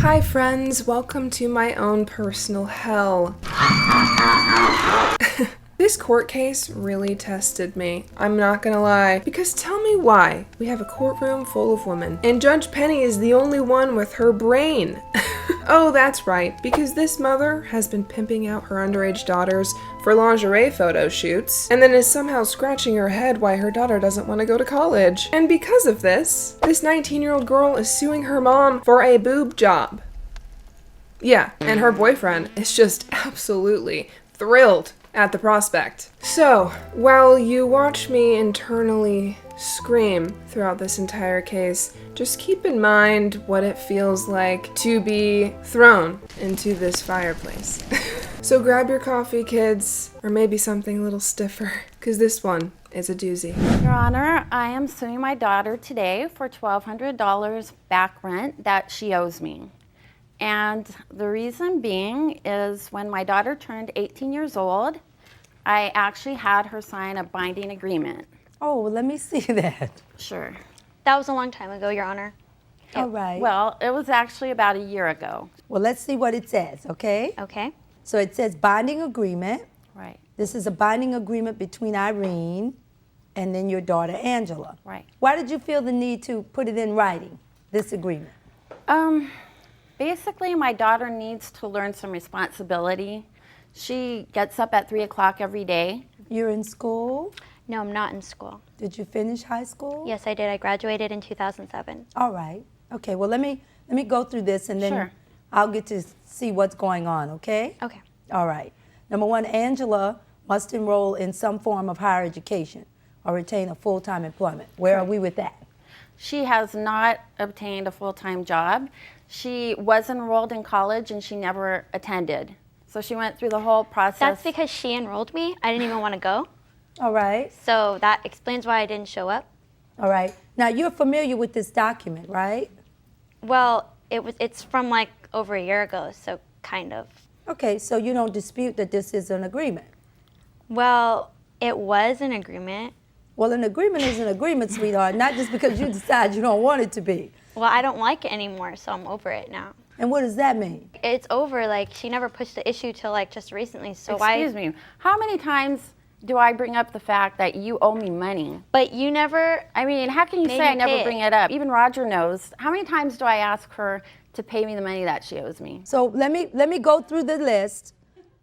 Hi friends, welcome to my own personal hell. This court case really tested me, I'm not gonna lie, because tell me why. We have a courtroom full of women, and Judge Penny is the only one with her brain. Oh, that's right, because this mother has been pimping out her underage daughters for lingerie photo shoots, and then is somehow scratching her head why her daughter doesn't want to go to college. And because of this 19-year-old girl is suing her mom for a boob job. Yeah, and her boyfriend is just absolutely thrilled at the prospect. So, while you watch me internally scream throughout this entire case, just keep in mind what it feels like to be thrown into this fireplace. So grab your coffee, kids, or maybe something a little stiffer, because this one is a doozy. Your Honor, I am suing my daughter today for $1,200 back rent that she owes me. And the reason being is when my daughter turned 18 years old, I actually had her sign a binding agreement. Oh, well, let me see that. Sure. That was a long time ago, Your Honor. All right. Well, it was actually about a year ago. Well, let's see what it says, okay? Okay. So it says binding agreement. Right. This is a binding agreement between Irene and then your daughter, Angela. Right. Why did you feel the need to put it in writing, this agreement? Basically, my daughter needs to learn some responsibility. She gets up at 3 o'clock every day. You're in school? No, I'm not in school. Did you finish high school? Yes, I did. I graduated in 2007. All right. Okay, well, let me go through this and then Sure. I'll get to see what's going on, okay? Okay. All right. Number one, Angela must enroll in some form of higher education or retain a full-time employment. Where are we with that? She has not obtained a full-time job. She was enrolled in college and she never attended. So she went through the whole process. That's because she enrolled me. I didn't even want to go. All right. So that explains why I didn't show up. All right. Now, you're familiar with this document, right? Well, it's from like over a year ago, so kind of. Okay, so you don't dispute that this is an agreement. Well, it was an agreement. Well, an agreement is an agreement, sweetheart, not just because you decide you don't want it to be. Well, I don't like it anymore, so I'm over it now. And what does that mean? It's over. Like, she never pushed the issue till like just recently, so Excuse me, how many times do I bring up the fact that you owe me money? But you never. I mean, how can you Made say I me never pay it. bring it up? Even Roger knows. How many times do I ask her to pay me the money that she owes me? So let me go through the list,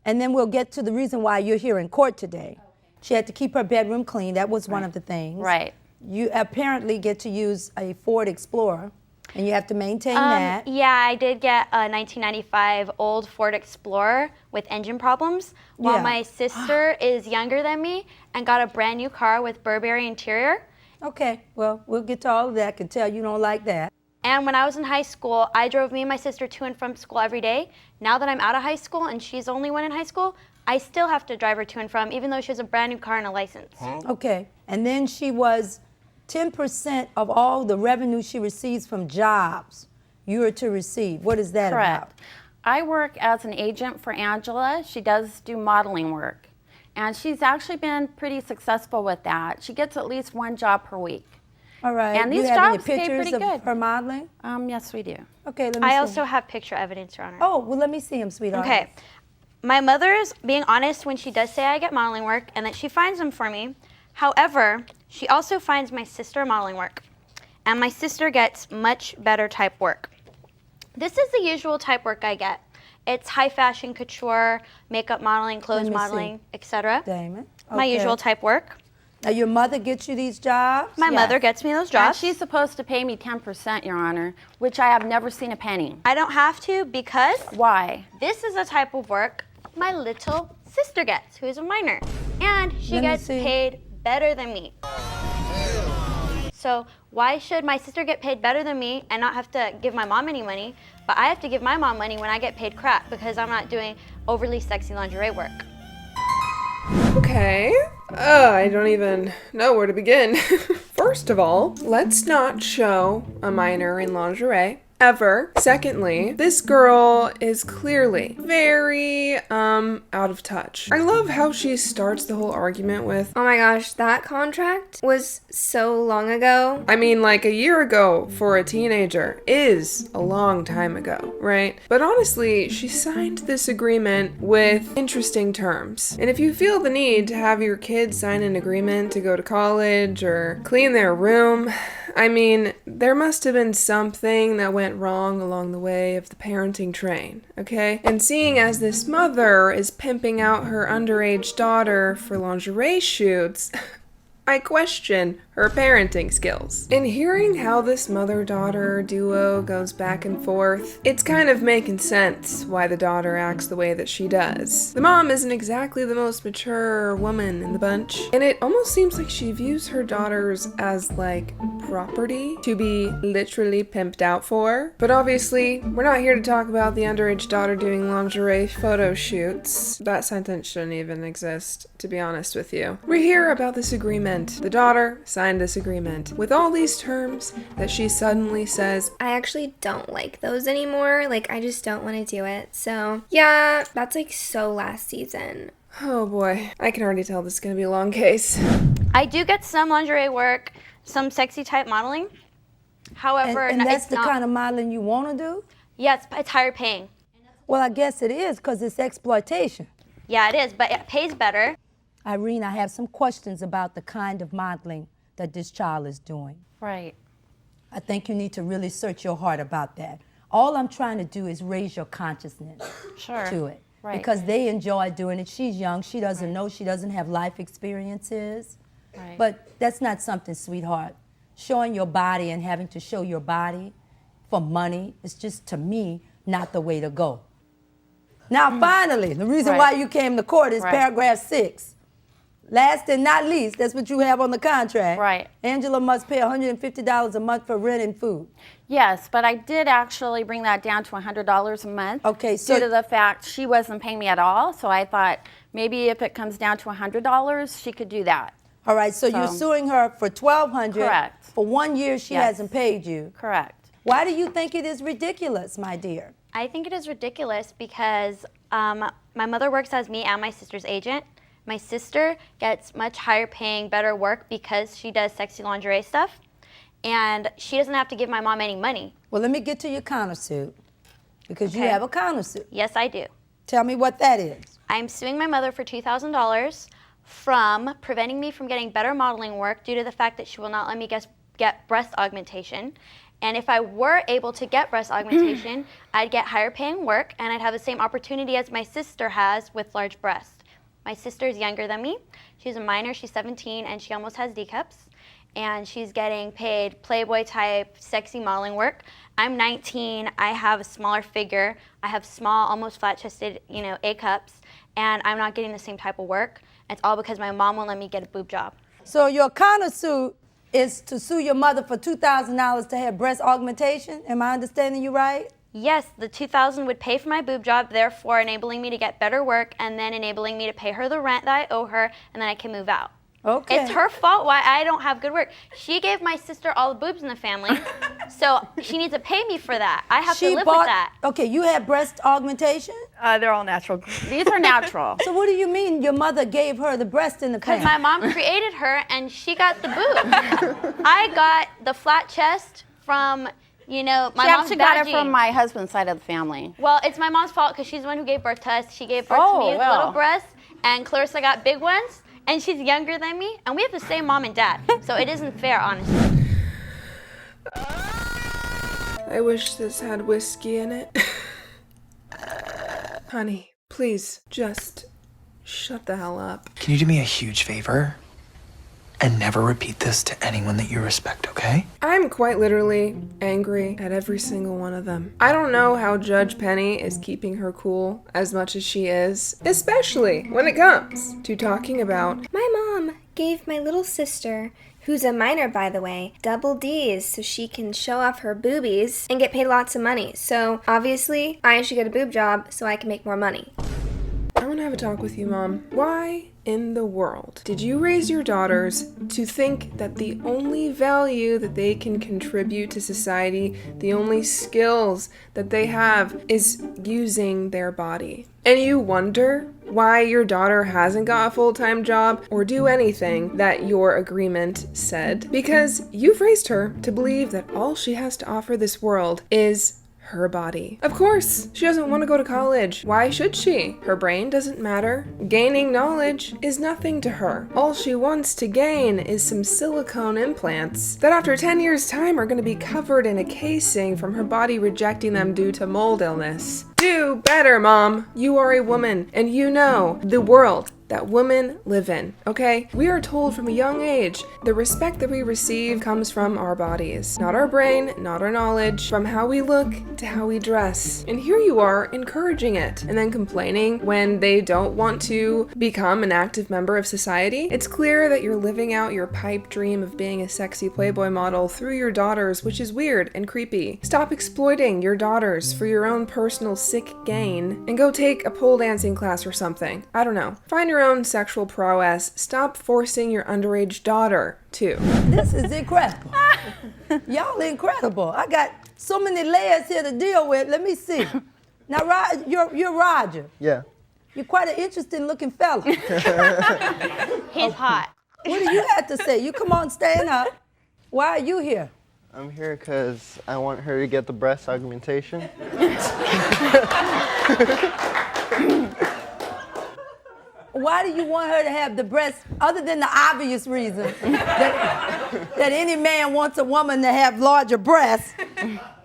and then we'll get to the reason why you're here in court today. She had to keep her bedroom clean. That was one of the things. Right. You apparently get to use a Ford Explorer, and you have to maintain that. Yeah, I did get a 1995 old Ford Explorer with engine problems, while Yeah. my sister is younger than me and got a brand new car with Burberry interior. Okay, well, we'll get to all of that. I can tell you don't like that. And when I was in high school, I drove me and my sister to and from school every day. Now that I'm out of high school and she's the only one in high school, I still have to drive her to and from, even though she has a brand new car and a license. Okay, and then she was 10% of all the revenue she receives from jobs you are to receive. What is that about? Correct. I work as an agent for Angela. She does do modeling work. And she's actually been pretty successful with that. She gets at least one job per week. All right. And these you have jobs any pay pictures pretty of good. her modeling? Yes, we do. Okay, let me I see. also have picture evidence, Your Honor. Oh, well, let me see him, sweetheart. Okay. My mother's being honest when she does say I get modeling work and that she finds them for me. However, she also finds my sister modeling work. And my sister gets much better type work. This is the usual type work I get. It's high fashion couture, makeup modeling, clothes Let me modeling, etc. Damon. My Okay. usual type work. Now, your mother gets you these jobs? My mother gets me those And jobs. she's supposed to pay me 10%, Your Honor, which I have never seen a penny. I don't have to because Why? this is a type of work my little sister gets, who is a minor. And she Let me gets see. paid better than me. So why should my sister get paid better than me and not have to give my mom any money, but I have to give my mom money when I get paid crap because I'm not doing overly sexy lingerie work? Okay. I don't even know where to begin. First of all, let's not show a minor in lingerie ever. Secondly, this girl is clearly very, out of touch. I love how she starts the whole argument with, Oh my gosh, that contract was so long ago. I mean, like a year ago for a teenager is a long time ago, right? But honestly, she signed this agreement with interesting terms. And if you feel the need to have your kids sign an agreement to go to college or clean their room, I mean, there must have been something that went wrong along the way of the parenting train, okay? And seeing as this mother is pimping out her underage daughter for lingerie shoots, I question her parenting skills. In hearing how this mother-daughter duo goes back and forth, it's kind of making sense why the daughter acts the way that she does. The mom isn't exactly the most mature woman in the bunch, and it almost seems like she views her daughters as like property to be literally pimped out for. But obviously, we're not here to talk about the underage daughter doing lingerie photo shoots. That sentence shouldn't even exist, to be honest with you. We're here about this agreement. The daughter signed this agreement with all these terms that she suddenly says, I actually don't like those anymore. Like, I just don't want to do it. So, yeah, that's like so last season. oh boy, I can already tell this is gonna be a long case. I do get some lingerie work, some sexy type modeling. However, And that's it's the not, kind of modeling you want to do? yeah, it's higher paying. Well, I guess it is because it's exploitation. Yeah, it is, but it pays better. Irene, I have some questions about the kind of modeling that this child is doing. Right. I think you need to really search your heart about that. All I'm trying to do is raise your consciousness Sure. to it. Right. Because they enjoy doing it. She's young. She doesn't know. She doesn't have life experiences. Right. But that's not something, sweetheart. Showing your body and having to show your body for money is just, to me, not the way to go. Now, finally, the reason Right. why you came to court is Right. paragraph 6. Last and not least, that's what you have on the contract. Right. Angela must pay $150 a month for rent and food. Yes, but I did actually bring that down to $100 a month. Okay, so- due to the fact she wasn't paying me at all, so I thought maybe if it comes down to $100, she could do that. All right, so you're suing her for $1,200. Correct. For 1 year, she Yes. hasn't paid you. Correct. Why do you think it is ridiculous, my dear? I think it is ridiculous because my mother works as me and my sister's agent. My sister gets much higher paying, better work because she does sexy lingerie stuff. And she doesn't have to give my mom any money. Well, let me get to your countersuit, because you Okay. have a countersuit. Yes, I do. Tell me what that is. I'm suing my mother for $2,000 from preventing me from getting better modeling work due to the fact that she will not let me get breast augmentation. And if I were able to get breast augmentation, I'd get higher paying work and I'd have the same opportunity as my sister has with large breasts. My sister is younger than me. She's a minor, she's 17, and she almost has D cups. And she's getting paid Playboy type, sexy modeling work. I'm 19, I have a smaller figure. I have small, almost flat chested, A cups, and I'm not getting the same type of work. It's all because my mom won't let me get a boob job. So your countersuit is to sue your mother for $2,000 to have breast augmentation? Am I understanding you right? Yes, the $2,000 would pay for my boob job, therefore enabling me to get better work and then enabling me to pay her the rent that I owe her, and then I can move out. Okay. It's her fault why I don't have good work. She gave my sister all the boobs in the family, so she needs to pay me for that. I have to live with that. Okay, you had breast augmentation? They're all natural. These are natural. So what do you mean your mother gave her the breast in the Because family? my mom created her and she got the boob. I got the flat chest from, my She mom's actually got it bad from gene. my husband's side of the family. Well, it's my mom's fault because she's the one who gave birth to us. She gave birth to Oh, me with well. little breasts, and Clarissa got big ones, and she's younger than me, and we have the same mom and dad, so it isn't fair, honestly. I wish this had whiskey in it. Honey, please, just shut the hell up. Can you do me a huge favor? And never repeat this to anyone that you respect, okay? I'm quite literally angry at every single one of them. I don't know how Judge Penny is keeping her cool as much as she is, especially when it comes to talking about My mom gave my little sister, who's a minor by the way, double D's so she can show off her boobies and get paid lots of money. So obviously, I should get a boob job so I can make more money. Are want to have a talk with you, Mom. Why in the world did you raise your daughters to think that the only value that they can contribute to society, the only skills that they have, is using their body? And you wonder why your daughter hasn't got a full-time job or do anything that your agreement said? Because you've raised her to believe that all she has to offer this world is her body. Of course, she doesn't want to go to college. Why should she? Her brain doesn't matter. Gaining knowledge is nothing to her. All she wants to gain is some silicone implants that after 10 years' time are going to be covered in a casing from her body rejecting them due to mold illness. Do better, Mom. You are a woman, and you know the world that women live in, okay? We are told from a young age the respect that we receive comes from our bodies, not our brain, not our knowledge, from how we look to how we dress. And here you are encouraging it and then complaining when they don't want to become an active member of society. It's clear that you're living out your pipe dream of being a sexy Playboy model through your daughters, which is weird and creepy. Stop exploiting your daughters for your own personal sick gain and go take a pole dancing class or something. I don't know. Find your own sexual prowess. Stop forcing your underage daughter to. This is incredible. Y'all incredible. I got so many layers here to deal with. Let me see. Now, you're Roger. Yeah. You're quite an interesting looking fella. He's hot. What do you have to say? You come on, stand up. Why are you here? I'm here because I want her to get the breast augmentation. Why do you want her to have the breast, other than the obvious reason that any man wants a woman to have larger breasts?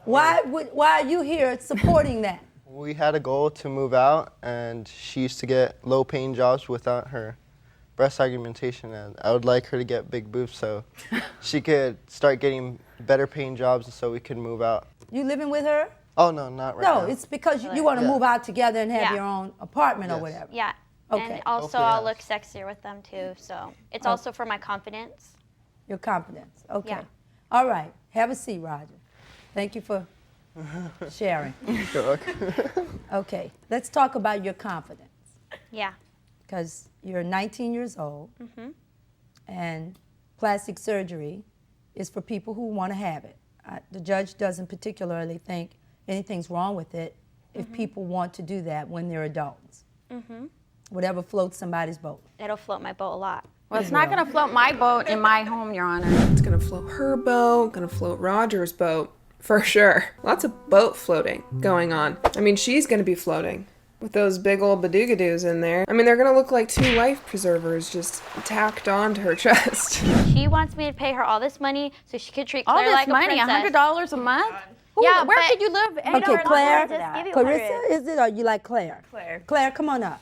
Why are you here supporting that? We had a goal to move out, and she used to get low-paying jobs without her breast augmentation, and I would like her to get big boobs so she could start getting better-paying jobs, and so we could move out. You living with her? Oh no, not right now. No, it's because you want to move out together and have Yeah. your own apartment or whatever. Yeah. Okay. And also Hopefully, I'll yeah. look sexier with them too. So it's also for my confidence. Your confidence. Okay. Yeah. All right. Have a seat, Roger. Thank you for sharing. You're welcome. Okay. Let's talk about your confidence. Yeah. Because you're 19 years old, and plastic surgery is for people who want to have it. The judge doesn't particularly think anything's wrong with it if people want to do that when they're adults. Whatever floats somebody's boat. It'll float my boat a lot. Well, it's not going to float my boat in my home, Your Honor. It's gonna float her boat, gonna float Roger's boat, for sure. Lots of boat floating going on. I mean, she's gonna be floating with those big old badoogadoos in there. I mean, they're gonna look like 2 life preservers just tacked onto her chest. She wants me to pay her all this money so she could treat All Claire this like money, a princess. $100 a month? Ooh, Yeah, where but- could you live? Okay, Claire. Just give you Clarissa, 100. is it, or you like Claire? Claire. Claire, come on up.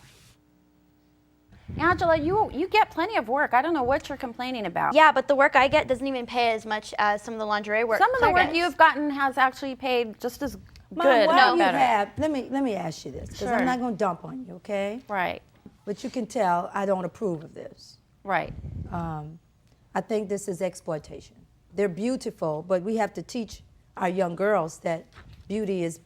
Angela, you get plenty of work. I don't know what you're complaining about. Yeah, but the work I get doesn't even pay as much as some of the lingerie work. Some of the Claire work gets. you've gotten has actually paid just as Mom, good, why no do you better. have, let me ask you this, because Sure. I'm not going to dump on you, okay? Right, But you can tell I don't approve of this. right. I think this is exploitation. They're beautiful, but we have to teach our young girls that beauty is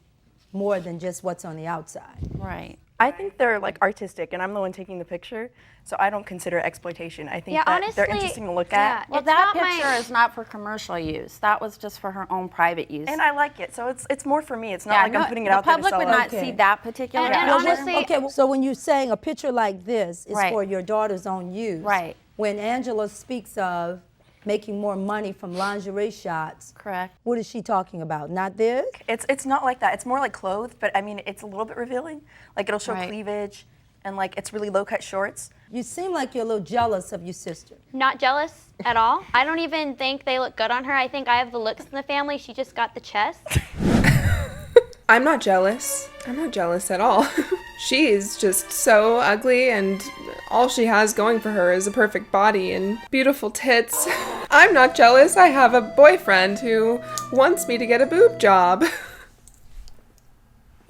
more than just what's on the outside. Right. I think they're like artistic, and I'm the one taking the picture, so I don't consider it exploitation. I think Yeah, that honestly, they're interesting to look yeah. at, Well, It's that not my- picture is not for commercial use. That was just for her own private use. and I like it. So it's more for me. It's not like I'm putting it the out there to public sell would it. not Okay. see that particular And picture. honestly- Okay, so when you're saying a picture like this is Right. for your daughter's own use, Right. when Angela speaks of making more money from lingerie shots, Correct. what is she talking about? Not this? It's not like that. It's more like clothes, but I mean, it's a little bit revealing. Like it'll show Right. cleavage, and like it's really low cut shorts. You seem like you're a little jealous of your sister. Not jealous at all. I don't even think they look good on her. I think I have the looks in the family. She just got the chest. I'm not jealous. I'm not jealous at all. She is just so ugly, and all she has going for her is a perfect body and beautiful tits. I'm not jealous. I have a boyfriend who wants me to get a boob job.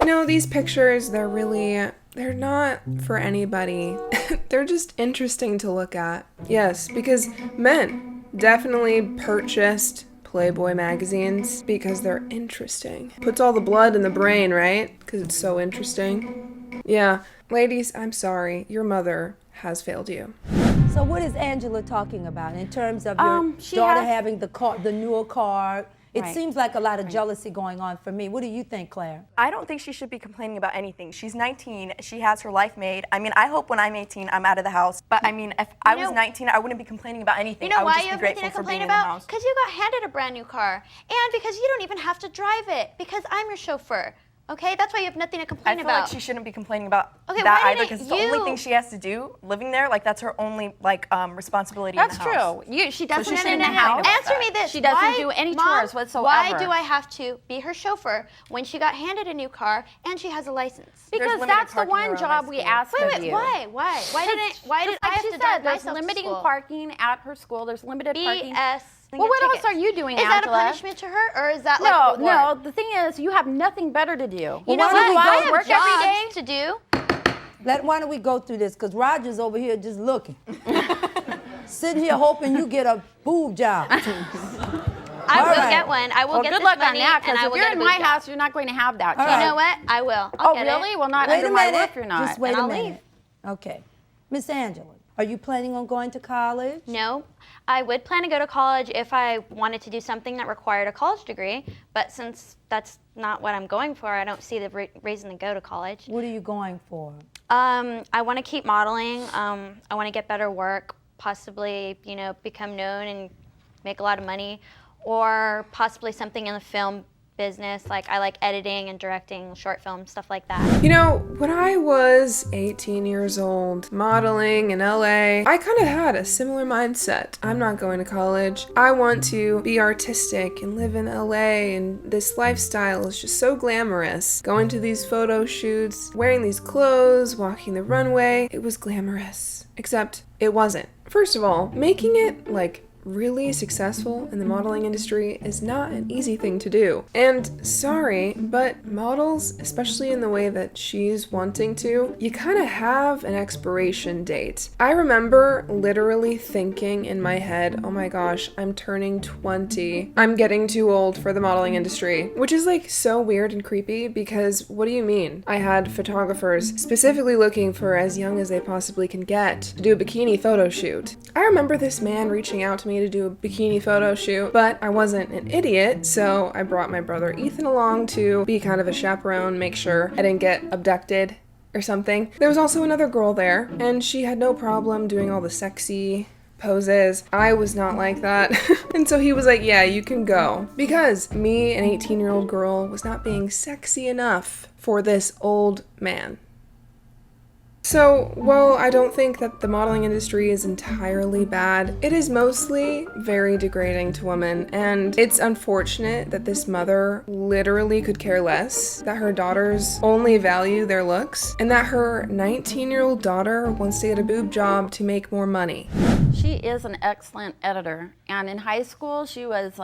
You know, these pictures, they're not for anybody. They're just interesting to look at. Yes, because men definitely purchased Playboy magazines because they're interesting. Puts all the blood in the brain, right? Because it's so interesting. Yeah, ladies, I'm sorry. Your mother has failed you. So what is Angela talking about in terms of your she daughter has- having the car, the newer car? It Right. seems like a lot of jealousy going on for me. What do you think, Claire? I don't think she should be complaining about anything. She's 19. She has her life made. I mean, I hope when I'm 18, I'm out of the house. But I mean, if I was 19, I wouldn't be complaining about anything. You know I would why just you be have nothing grateful to for being complain in the about? house. Because you got handed a brand new car, and because you don't even have to drive it, because I'm your chauffeur. Okay, that's why you have nothing to I complain feel about. like she shouldn't be complaining about Okay, that why either, didn't because it's the only you- thing she has to do living there. Like that's her only responsibility That's in the house. true. She doesn't she sit shouldn't in the complain house. about Answer that. me this. She doesn't Why, do any Mom, chores whatsoever. Why do I have to be her chauffeur when she got handed a new car and she has a license? Because limited that's the parking one around my job we school. asked Wait, of wait, you. why? Why did I Like have she to said, drive there's myself to limiting school? parking at her school. There's limited parking. BS. Well, what else are you doing, Is that a Angela? punishment to her, or is that like No, reward? no. The thing is, you have nothing better to do. You Well, know why don't what? we I go have work every day? jobs to do. Why don't we go through this? Because Roger's over here just looking. Sitting here hoping you get a boob job. I All will right. get one. I will Well, get good this luck on money, that, and because I if will you're get in a my boob house, job. you're not going to have that All job. You know what? I will. I'll Oh, get really? it. Well, not Wait under a my minute. roof, you're not. Just wait And a I'll minute. leave. Okay. Miss Angela, are you planning on going to college? No, I would plan to go to college if I wanted to do something that required a college degree, but since that's not what I'm going for, I don't see the reason to go to college. What are you going for? I want to keep modeling. I want to get better work, possibly, become known and make a lot of money, or possibly something in the film business. Like I like editing and directing short films, stuff like that. You know, when I was 18 years old, modeling in LA, I kind of had a similar mindset. I'm not going to college. I want to be artistic and live in LA, and this lifestyle is just so glamorous. Going to these photo shoots, wearing these clothes, walking the runway, it was glamorous. Except it wasn't. First of all, making it really successful in the modeling industry is not an easy thing to do. And sorry, but models, especially in the way that she's wanting to, you kind of have an expiration date. I remember literally thinking in my head, oh my gosh, I'm turning 20. I'm getting too old for the modeling industry, which is so weird and creepy because what do you mean? I had photographers specifically looking for as young as they possibly can get to do a bikini photo shoot. I remember this man reaching out to me to do a bikini photo shoot, but I wasn't an idiot, so I brought my brother Ethan along to be kind of a chaperone, make sure I didn't get abducted or something. There was also another girl there, and she had no problem doing all the sexy poses. I was not like that. And so he was like, yeah, you can go. Because me, an 18-year-old girl, was not being sexy enough for this old man. So, while I don't think that the modeling industry is entirely bad, it is mostly very degrading to women, and it's unfortunate that this mother literally could care less, that her daughters only value their looks, and that her 19-year-old daughter wants to get a boob job to make more money. She is an excellent editor, and in high school, she was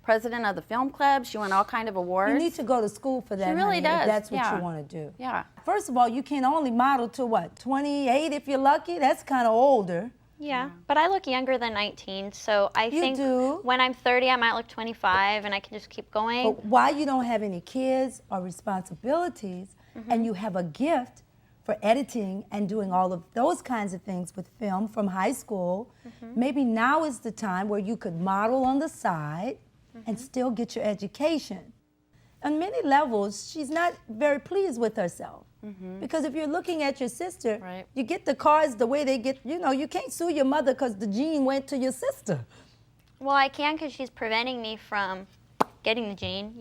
president of the film club. She won all kind of awards. You need to go to school for that, She really honey, does, if that's what yeah. you want to do. Yeah. First of all, you can only model to what, 28 if you're lucky? That's kind of older. Yeah, but I look younger than 19, so I think do. when I'm 30, I might look 25, and I can just keep going. But why you don't have any kids or responsibilities, and you have a gift for editing and doing all of those kinds of things with film from high school, maybe now is the time where you could model on the side and still get your education. On many levels, she's not very pleased with herself. Because if you're looking at your sister, Right. you get the cars the way they get, you can't sue your mother because the gene went to your sister. Well, I can because she's preventing me from getting the gene,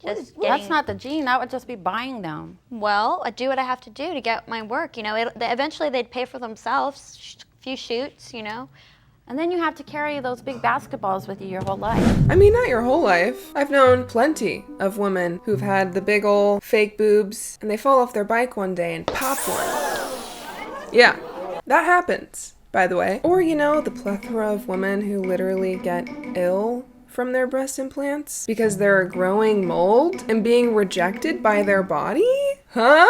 Just Well, That's not the gene. That would just be buying them. Well, I do what I have to do to get my work. Eventually they'd pay for themselves, few shoots, And then you have to carry those big basketballs with you your whole life. I mean, not your whole life. I've known plenty of women who've had the big ol' fake boobs, and they fall off their bike one day and pop one. Yeah, that happens, by the way. Or, the plethora of women who literally get ill from their breast implants because they're a growing mold and being rejected by their body? Huh?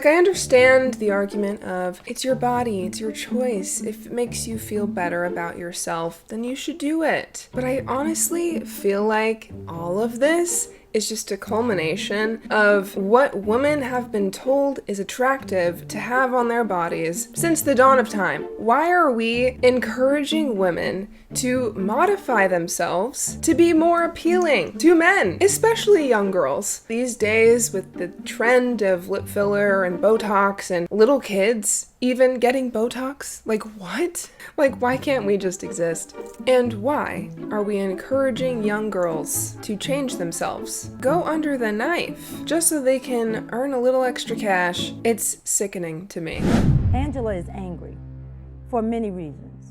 I understand the argument of, it's your body, it's your choice. If it makes you feel better about yourself, then you should do it. But I honestly feel like all of this is just a culmination of what women have been told is attractive to have on their bodies since the dawn of time. Why are we encouraging women to modify themselves to be more appealing to men, especially young girls? These days, with the trend of lip filler and Botox and little kids even getting Botox, like what? Like, why can't we just exist? And why are we encouraging young girls to change themselves, go under the knife, just so they can earn a little extra cash? It's sickening to me. Angela is angry for many reasons.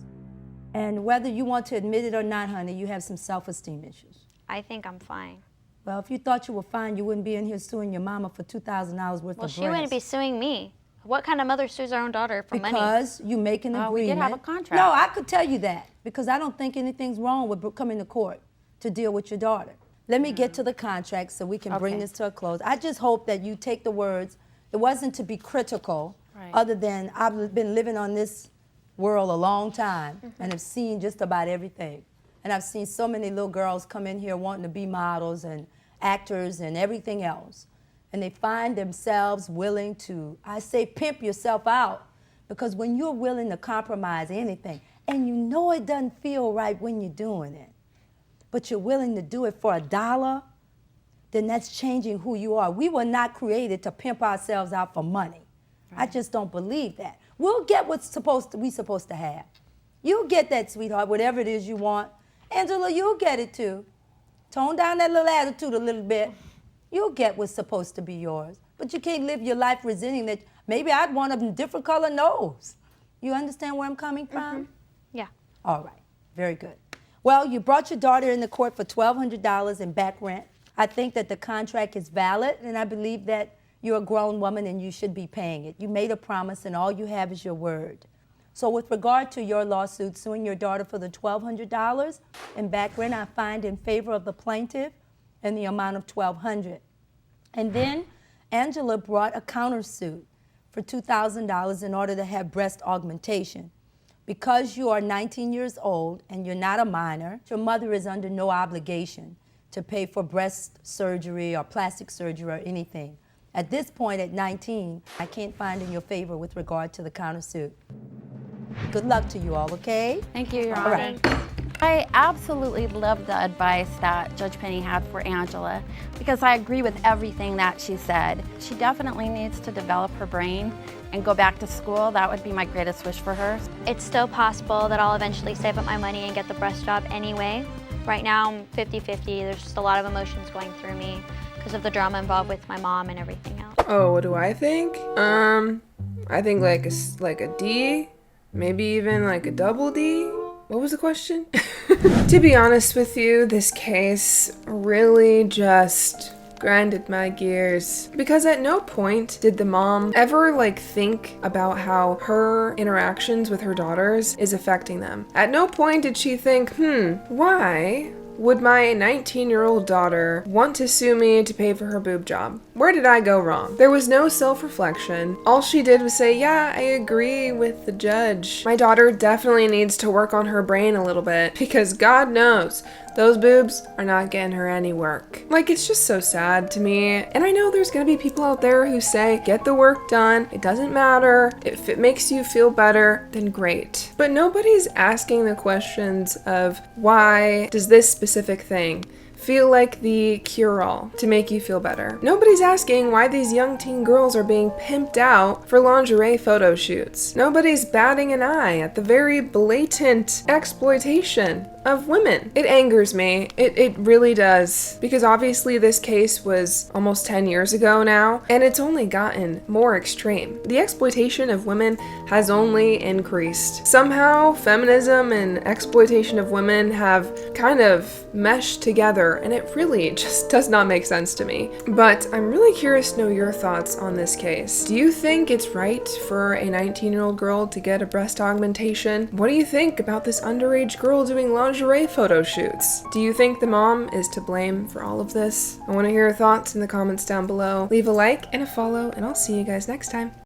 And whether you want to admit it or not, honey, you have some self-esteem issues. I think I'm fine. Well, if you thought you were fine, you wouldn't be in here suing your mama for $2,000 worth Well, of she wouldn't be suing me. What kind of mother sues her own daughter for money? Because you make an agreement. We did have a contract. No, I could tell you that because I don't think anything's wrong with coming to court to deal with your daughter. Let me get to the contract so we can bring this to a close. I just hope that you take the words. It wasn't to be critical, other than I've been living on this world a long time and have seen just about everything. And I've seen so many little girls come in here wanting to be models and actors and everything else. And they find themselves willing to, I say, pimp yourself out. Because when you're willing to compromise anything, and you know it doesn't feel right when you're doing it, but you're willing to do it for $1, then that's changing who you are. We were not created to pimp ourselves out for money. I just don't believe that. We'll get what's we supposed to have. You'll get that, sweetheart, whatever it is you want. Angela, you'll get it too. Tone down that little attitude a little bit. You'll get what's supposed to be yours. But you can't live your life resenting that maybe I'd want a different color nose. You understand where I'm coming from? Yeah. All right, very good. Well, you brought your daughter into court for $1,200 in back rent. I think that the contract is valid, and I believe that you're a grown woman and you should be paying it. You made a promise, and all you have is your word. So with regard to your lawsuit suing your daughter for the $1,200 in back rent, I find in favor of the plaintiff in the amount of $1,200. And then Angela brought a countersuit for $2,000 in order to have breast augmentation. Because you are 19 years old and you're not a minor, your mother is under no obligation to pay for breast surgery or plastic surgery or anything. At this point, at 19, I can't find in your favor with regard to the countersuit. Good luck to you all, okay? Thank you, Your All Honor. right. I absolutely love the advice that Judge Penny had for Angela because I agree with everything that she said. She definitely needs to develop her brain and go back to school. That would be my greatest wish for her. It's still possible that I'll eventually save up my money and get the breast job anyway. Right now, I'm 50-50. There's just a lot of emotions going through me because of the drama involved with my mom and everything else. Oh, what do I think? I think like a D, maybe even like a double D. What was the question? To be honest with you, this case really just grinded my gears because at no point did the mom ever think about how her interactions with her daughters is affecting them. At no point did she think, why would my 19-year-old daughter want to sue me to pay for her boob job? Where did I go wrong? There was no self-reflection. All she did was say, yeah, I agree with the judge. My daughter definitely needs to work on her brain a little bit because God knows those boobs are not getting her any work. It's just so sad to me. And I know there's gonna be people out there who say, get the work done. It doesn't matter. If it makes you feel better, then great. But nobody's asking the questions of why does this specific thing feel like the cure-all to make you feel better. Nobody's asking why these young teen girls are being pimped out for lingerie photo shoots. Nobody's batting an eye at the very blatant exploitation of women. It angers me. It really does. Because obviously this case was almost 10 years ago now, and it's only gotten more extreme. The exploitation of women has only increased. Somehow, feminism and exploitation of women have kind of meshed together, and it really just does not make sense to me. But I'm really curious to know your thoughts on this case. Do you think it's right for a 19-year-old girl to get a breast augmentation? What do you think about this underage girl doing lingerie photo shoots? Do you think the mom is to blame for all of this? I want to hear your thoughts in the comments down below. Leave a like and a follow, and I'll see you guys next time.